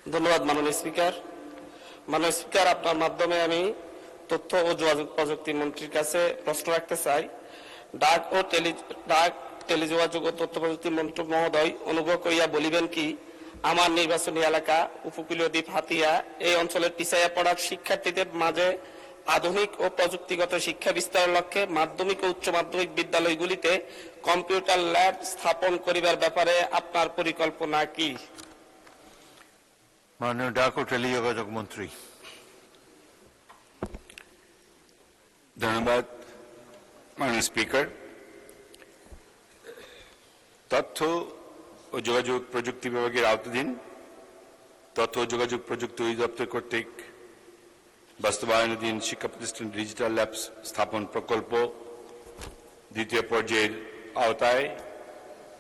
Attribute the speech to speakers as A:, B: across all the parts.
A: ধন্যবাদ মাননীয় স্পিকার। মাননীয় স্পিকার, আপনার মাধ্যমে আমি তথ্য ও যোগাযোগ প্রযুক্তি মন্ত্রীর কাছে প্রশ্ন রাখতে চাই। ডাক টেলিযোগাযোগ ও তথ্য প্রযুক্তি মন্ত্রী মহোদয়, অনুগ্রহ করিয়া বলিবেন কি, আমার নির্বাচনী এলাকা উপকূলীয় দ্বীপ হাতিয়া এই অঞ্চলের পিছাইয়া পড়া শিক্ষার্থীদের মাঝে আধুনিক ও প্রযুক্তিগত শিক্ষা বিস্তারের লক্ষ্যে মাধ্যমিক ও উচ্চ মাধ্যমিক বিদ্যালয়গুলিতে কম্পিউটার ল্যাব স্থাপন করিবার ব্যাপারে আপনার পরিকল্পনা কি?
B: মাননীয় ডাক ও টেলিযোগাযোগ মন্ত্রী।
C: ধন্যবাদ মাননীয় স্পিকার। তথ্য ও যোগাযোগ প্রযুক্তি বিভাগের আওতাধীন তথ্য ও যোগাযোগ প্রযুক্তি অধিদপ্তর কর্তৃক বাস্তবায়নাধীন শিক্ষা প্রতিষ্ঠান ডিজিটাল ল্যাব স্থাপন প্রকল্প দ্বিতীয় পর্যায়ের আওতায়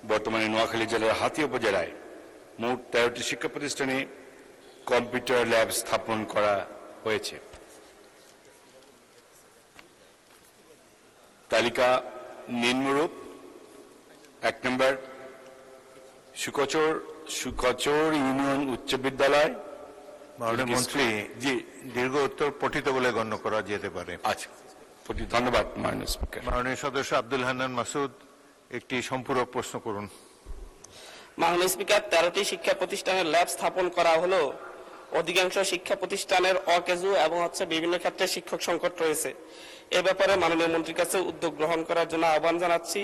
C: বর্তমানে নোয়াখালী জেলার হাতিয়া উপজেলায় মোট 13টি শিক্ষা প্রতিষ্ঠানে কম্পিউটার ল্যাব স্থাপন করা হয়েছে। তালিকা নিম্নরূপ: 1 নম্বর, সুকচর ইউনিয়ন উচ্চ বিদ্যালয়।
B: মাননীয় মন্ত্রী,
C: জি,
B: দীর্ঘ উত্তর পঠিত বলে গণ্য করা যেতে পারে।
C: আচ্ছা, ধন্যবাদ মাননীয় স্পিকার।
B: মাননীয় সদস্য আব্দুল হান্নান মাসুদ একটি সম্পূরক প্রশ্ন করুন।
A: মাননীয় স্পিকার, 13টি শিক্ষা প্রতিষ্ঠানের ল্যাব স্থাপন করা হলো। অধিকাংশ শিক্ষা প্রতিষ্ঠানের অকেজু এবং বিভিন্ন ক্ষেত্রে শিক্ষক সংকট রয়েছে। এ ব্যাপারে মাননীয় মন্ত্রীর কাছে উদ্যোগ গ্রহণ করার জন্য আহ্বান জানাচ্ছি।